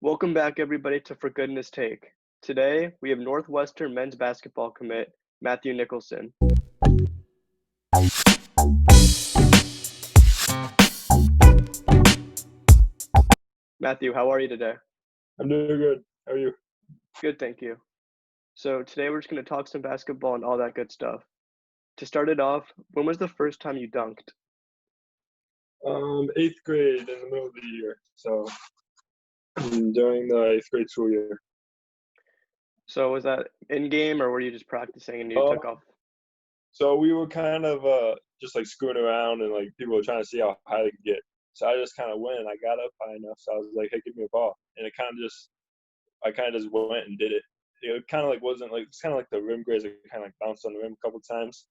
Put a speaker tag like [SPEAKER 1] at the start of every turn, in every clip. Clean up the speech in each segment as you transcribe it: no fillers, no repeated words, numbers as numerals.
[SPEAKER 1] Welcome back, everybody, to For Goodness Take. Today, we have Northwestern men's basketball commit Matthew Nicholson. Matthew, how are you today?
[SPEAKER 2] I'm doing good. How are you?
[SPEAKER 1] Good, thank you. So today we're just going to talk some basketball and all that good stuff. To start it off, when was the first time you dunked?
[SPEAKER 2] Eighth grade in the middle of the year. So during the eighth grade school year.
[SPEAKER 1] So was that in game or were you just practicing and you
[SPEAKER 2] Uh,
[SPEAKER 1] took off?
[SPEAKER 2] so we were kind of just like screwing around and like people were trying to see how high they could get. So I just kind of went and I got up high enough. So I was like, hey, give me a ball. And I kind of just went and did it. It kind of like wasn't like, it's kind of like the rim graze. It kind of like bounced on the rim a couple times.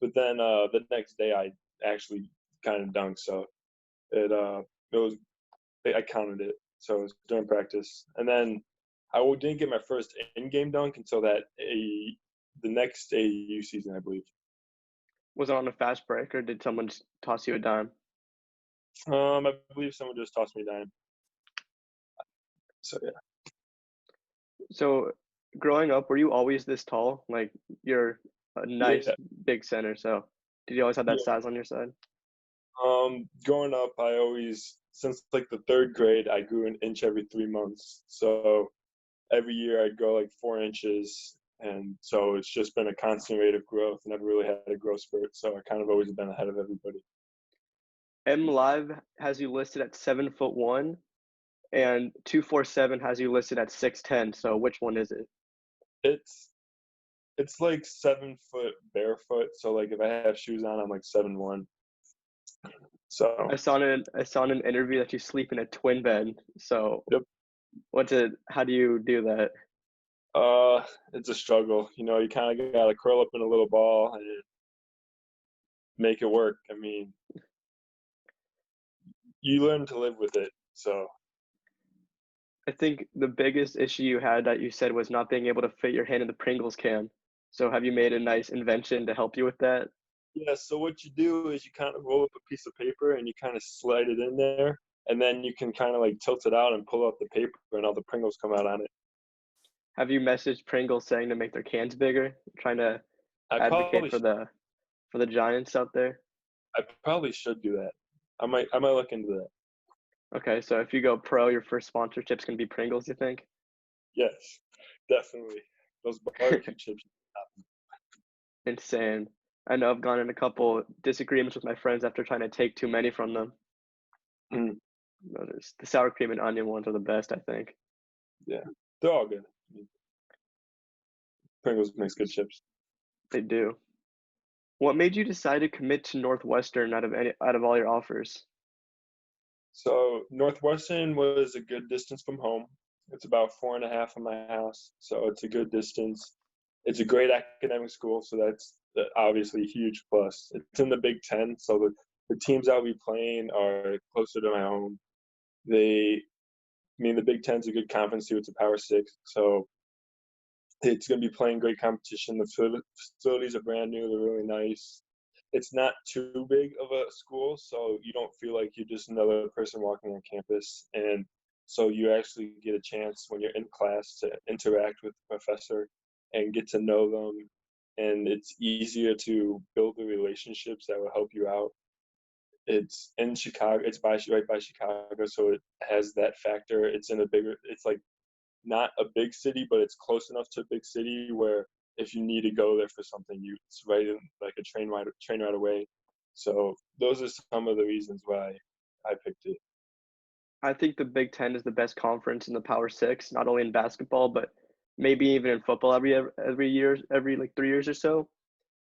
[SPEAKER 2] But then the next day I actually kind of dunked. So it was I counted it, so it was during practice. And then didn't get my first in-game dunk until the next AU season, I believe.
[SPEAKER 1] Was it on a fast break or did someone just toss you a dime?
[SPEAKER 2] I believe someone just tossed me a dime. So yeah.
[SPEAKER 1] So growing up, were you always this tall? Like you're a nice
[SPEAKER 2] Yeah.
[SPEAKER 1] big center, so did you always have that
[SPEAKER 2] Yeah.
[SPEAKER 1] size on your side?
[SPEAKER 2] Growing up, since like the third grade, I grew an inch every 3 months. So every year I'd grow like 4 inches. And so it's just been a constant rate of growth. Never really had a growth spurt. So I kind of always been ahead of everybody.
[SPEAKER 1] M Live has you listed at 7'1", and 247 has you listed at 6'10". So which one is it?
[SPEAKER 2] It's It's like 7 foot barefoot. So like if I have shoes on, I'm like 7'1". So
[SPEAKER 1] I saw in an interview that you sleep in a twin bed. So
[SPEAKER 2] yep.
[SPEAKER 1] how do you do that?
[SPEAKER 2] It's a struggle. You kind of gotta curl up in a little ball and make it work. I mean, you learn to live with it. So
[SPEAKER 1] I think the biggest issue you had that you said was not being able to fit your hand in the Pringles can. So have you made a nice invention to help you with that?
[SPEAKER 2] yeah. So what you do is you kind of roll up a piece of paper and you kind of slide it in there, and then you can kind of like tilt it out and pull out the paper, and all the Pringles come out on it.
[SPEAKER 1] Have you messaged Pringles saying to make their cans bigger? Trying to
[SPEAKER 2] I
[SPEAKER 1] advocate
[SPEAKER 2] probably
[SPEAKER 1] for
[SPEAKER 2] sh-
[SPEAKER 1] the giants out there?
[SPEAKER 2] I probably should do that. I might look into that.
[SPEAKER 1] Okay, so if you go pro, your first sponsorship's gonna be Pringles, you think?
[SPEAKER 2] Yes, definitely. Those barbecue chips.
[SPEAKER 1] Insane. I know I've gone in a couple disagreements with my friends after trying to take too many from them.
[SPEAKER 2] Mm,
[SPEAKER 1] The sour cream and onion ones are the best, I think.
[SPEAKER 2] yeah, they're all good. I mean, Pringles makes good chips.
[SPEAKER 1] They do. What made you decide to commit to Northwestern out of all your offers?
[SPEAKER 2] So Northwestern was a good distance from home. It's about 4.5 from my house, so it's a good distance. It's a great academic school, so that's obviously a huge plus. It's in the Big Ten, so the teams I'll be playing are closer to my home. The Big Ten's a good conference too. It's a Power Six, so it's going to be playing great competition. The facilities are brand new. They're really nice. It's not too big of a school, so you don't feel like you're just another person walking on campus. And so you actually get a chance when you're in class to interact with the professor and get to know them. And it's easier to build the relationships that will help you out. It's in Chicago. It's right by Chicago, so it has that factor. It's like not a big city, but it's close enough to a big city where if you need to go there for something, it's right in like a train right away. So those are some of the reasons why I picked it.
[SPEAKER 1] I think the Big Ten is the best conference in the Power Six, not only in basketball, but maybe even in football every year, every like 3 years or so.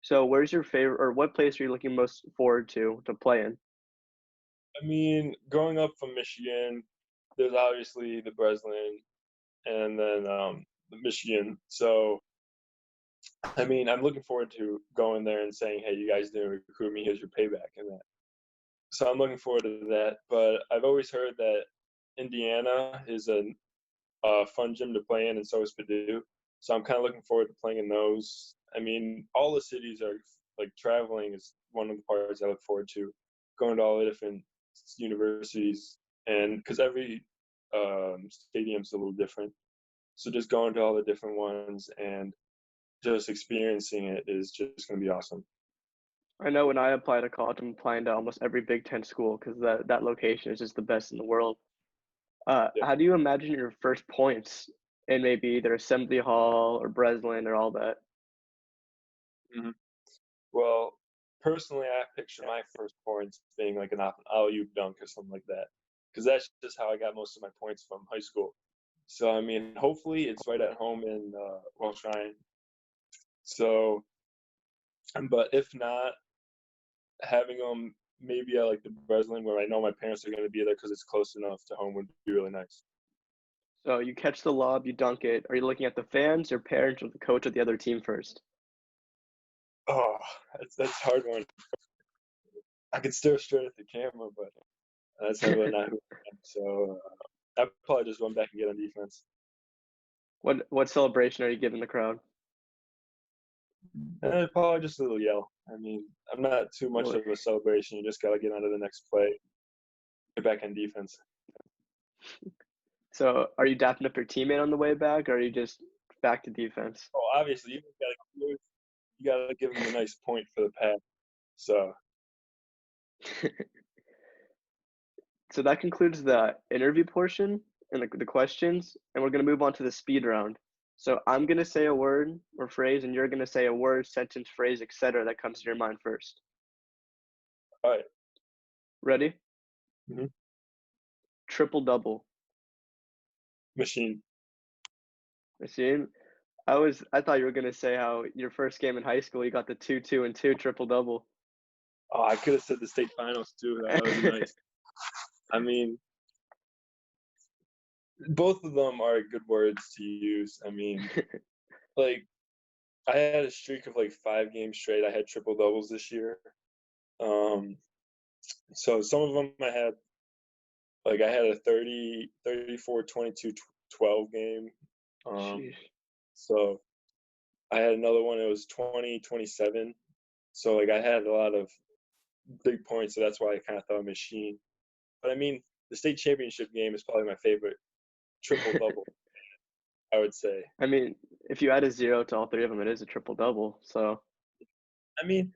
[SPEAKER 1] So where's your favorite or what place are you looking most forward to play in?
[SPEAKER 2] I mean, growing up from Michigan, there's obviously the Breslin and then the Michigan. So I mean, I'm looking forward to going there and saying, "Hey, you guys didn't recruit me. Here's your payback." And that. So I'm looking forward to that. But I've always heard that Indiana is a fun gym to play in, and so is Purdue. So I'm kind of looking forward to playing in those. I mean, all the cities are like traveling is one of the parts I look forward to, going to all the different universities, and because stadium's a little different. So just going to all the different ones and just experiencing it is just going to be awesome.
[SPEAKER 1] I know when I apply to college, I'm applying to almost every Big Ten school because that location is just the best in the world.
[SPEAKER 2] Yeah.
[SPEAKER 1] How do you imagine your first points in maybe either Assembly Hall or Breslin or all that?
[SPEAKER 2] hmm Well, personally, I picture my first points being like an alley-oop dunk or something like that, because that's just how I got most of my points from high school. So I mean, hopefully it's right at home in Welsh Ryan. So, but if not, having them maybe at like the Breslin where I know my parents are going to be there because it's close enough to home would be really nice.
[SPEAKER 1] So you catch the lob, you dunk it. Are you looking at the fans, your parents, or the coach of the other team first?
[SPEAKER 2] Oh, that's a hard one. I could stare straight at the camera, but that's not really not who I am. So I'd probably just run back and get on defense.
[SPEAKER 1] What celebration are you giving the crowd?
[SPEAKER 2] And probably just a little yell. I mean, I'm not too much
[SPEAKER 1] Really?
[SPEAKER 2] of a celebration. You just got to get on to the next play, get back on defense.
[SPEAKER 1] So are you dapping up your teammate on the way back, or are you just back to defense?
[SPEAKER 2] Oh, obviously, you got to give them a nice point for the pass. So,
[SPEAKER 1] So that concludes the interview portion and the questions, and we're going to move on to the speed round. So I'm going to say a word or phrase, and you're going to say a word, sentence, phrase, etc. that comes to your mind first.
[SPEAKER 2] all right.
[SPEAKER 1] Ready?
[SPEAKER 2] Mm-hmm.
[SPEAKER 1] Triple double.
[SPEAKER 2] Machine.
[SPEAKER 1] I see. I thought you were going to say how your first game in high school you got the 2-2-2 triple double.
[SPEAKER 2] Oh, I could have said the state finals too. That would be nice. I mean, both of them are good words to use. I mean, like I had a streak of like 5 games straight. I had triple doubles this year. Um, so some of them I had a 30, 34, 22, 12 game. Um,
[SPEAKER 1] Sheesh.
[SPEAKER 2] so I had another one. It was 20, 27. So like I had a lot of big points. So that's why I kind of thought machine. But I mean, the state championship game is probably my favorite triple double. I would say.
[SPEAKER 1] I mean, if you add a zero to all three of them, it is a triple double. So
[SPEAKER 2] I mean,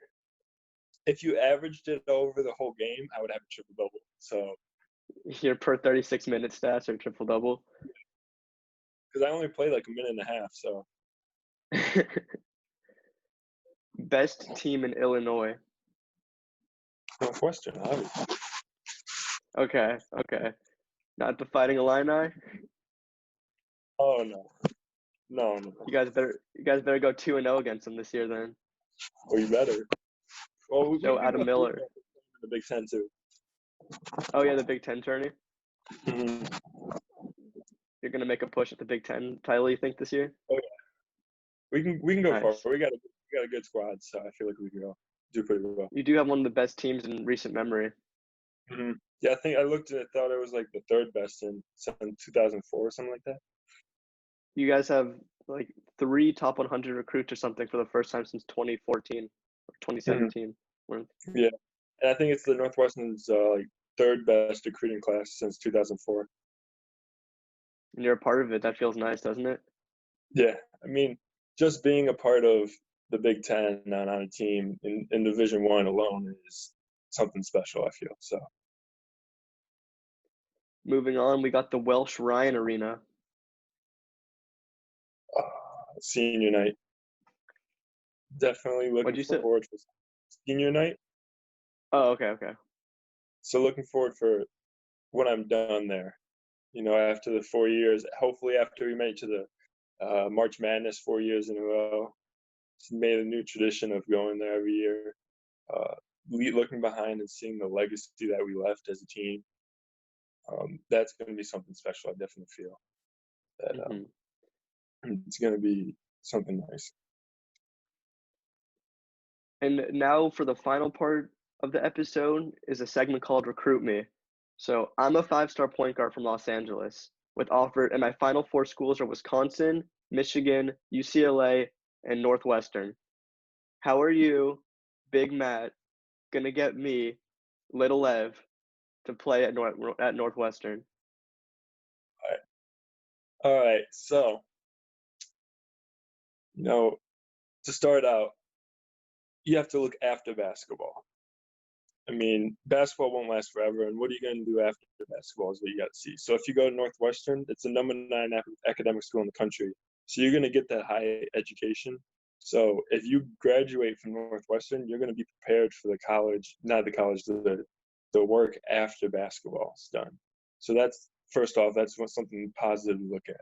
[SPEAKER 2] if you averaged it over the whole game, I would have a triple double. So
[SPEAKER 1] your per 36-minute stats are triple double.
[SPEAKER 2] because I only played like a minute and a half, so
[SPEAKER 1] Best team in Illinois.
[SPEAKER 2] Northwestern, obviously.
[SPEAKER 1] Okay, okay. Not the Fighting Illini.
[SPEAKER 2] Oh no, no, no.
[SPEAKER 1] You guys better go 2-0 against them this year then.
[SPEAKER 2] Well, you better. Well, we
[SPEAKER 1] Show
[SPEAKER 2] can
[SPEAKER 1] Adam
[SPEAKER 2] go through
[SPEAKER 1] Miller.
[SPEAKER 2] the Big Ten too.
[SPEAKER 1] Oh yeah, the Big Ten tourney.
[SPEAKER 2] Mm-hmm.
[SPEAKER 1] You're gonna make a push at the Big Ten title, you think, this year?
[SPEAKER 2] Oh yeah, we can go far.
[SPEAKER 1] Nice.
[SPEAKER 2] We got a good squad, so I feel like we can go do pretty well.
[SPEAKER 1] You do have one of the best teams in recent memory.
[SPEAKER 2] Mm-hmm. Yeah, I think I looked at it, thought it was like the third best in 2004 or something like that.
[SPEAKER 1] You guys have like 3 top 100 recruits or something for the first time since 2014 or
[SPEAKER 2] Mm-hmm.
[SPEAKER 1] 2017.
[SPEAKER 2] Yeah, and I think it's the Northwestern's like third best recruiting class since 2004.
[SPEAKER 1] And you're a part of it. That feels nice, doesn't it?
[SPEAKER 2] Yeah, I mean, just being a part of the Big Ten on a team in Division One alone is something special. I feel so.
[SPEAKER 1] Moving on, we got the Welsh Ryan Arena.
[SPEAKER 2] Senior night, definitely
[SPEAKER 1] What'd
[SPEAKER 2] looking
[SPEAKER 1] you say?
[SPEAKER 2] forward for senior night.
[SPEAKER 1] Oh, okay, okay.
[SPEAKER 2] So looking forward for when I'm done there. You know, after the 4 years, hopefully after we made it to the March Madness 4 years in a row, it's made a new tradition of going there every year. Uh, looking behind and seeing the legacy that we left as a team. That's going to be something special. I definitely feel that
[SPEAKER 1] Hmm.
[SPEAKER 2] it's going to be something nice.
[SPEAKER 1] And now for the final part of the episode is a segment called Recruit Me. So I'm a 5-star point guard from Los Angeles with offer, and my final 4 schools are Wisconsin, Michigan, UCLA, and Northwestern. How are you, Big Matt, gonna get me, Little Ev, to play at Northwestern?
[SPEAKER 2] All right, so you know, to start out, you have to look after basketball. I mean, basketball won't last forever, and what are you going to do after basketball is what you got to see. So if you go to Northwestern, it's the number 9 academic school in the country. So you're going to get that high education. So if you graduate from Northwestern, you're going to be prepared for the college, not the college, the work after basketball is done. So that's first off, that's something positive to look at.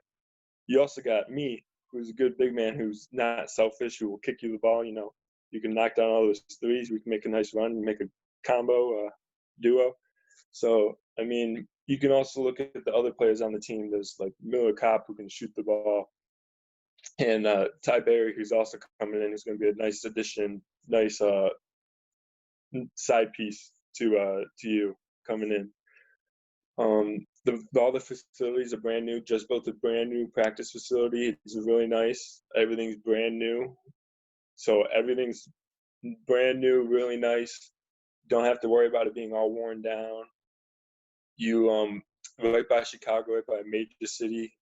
[SPEAKER 2] You also got me, who's a good big man, who's not selfish, who will kick you the ball. You can knock down all those threes. We can make a nice run, make a combo, duo. So, I mean, you can also look at the other players on the team. There's like Miller Kopp, who can shoot the ball, and Ty Berry, who's also coming in, who's going to be a nice addition, nice side piece to you coming in. All the facilities are brand new. Just built a brand new practice facility. It's really nice. Everything's brand new. So everything's brand new, really nice. Don't have to worry about it being all worn down. You right by Chicago, right by a major city.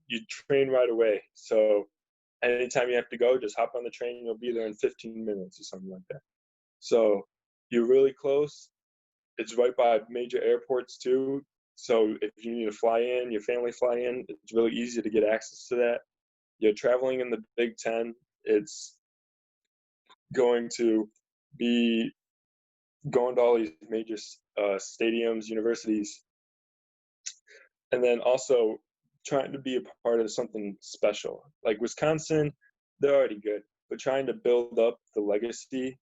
[SPEAKER 2] You train right away. So anytime you have to go, just hop on the train. You'll be there in 15 minutes or something like that. So you're really close. It's right by major airports too. So if you need to fly in, your family fly in, it's really easy to get access to that. You're traveling in the Big Ten. It's going to be going to all these major stadiums, universities, and then also trying to be a part of something special. Like Wisconsin, they're already good, but trying to build up the legacy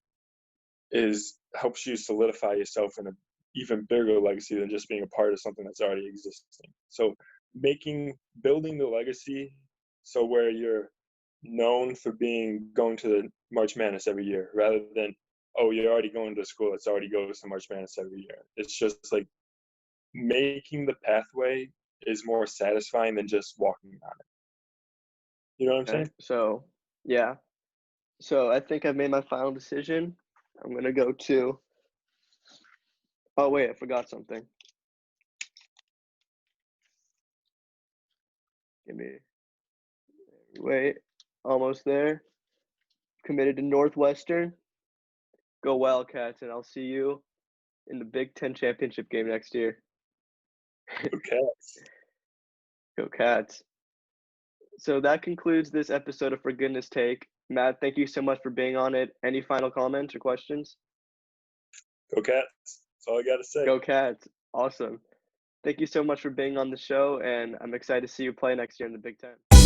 [SPEAKER 2] helps you solidify yourself in an even bigger legacy than just being a part of something that's already existing. So building the legacy so where you're known for going to the March Madness every year rather than, oh, you're already going to school that's already goes to March Madness every year. It's just like making the pathway is more satisfying than just walking on it. You know what I'm
[SPEAKER 1] Okay,
[SPEAKER 2] saying?
[SPEAKER 1] so yeah. So I think I've made my final decision. I'm gonna go to. Oh wait, I forgot something. Give me. Wait, almost there. Committed to Northwestern. Go Wildcats, and I'll see you in the Big Ten championship game next year.
[SPEAKER 2] Okay.
[SPEAKER 1] Go Cats. So that concludes this episode of For Goodness Take. Matt, thank you so much for being on it. Any final comments or questions?
[SPEAKER 2] Go Cats. That's all I got to say.
[SPEAKER 1] Go Cats. Awesome. Thank you so much for being on the show, and I'm excited to see you play next year in the Big Ten.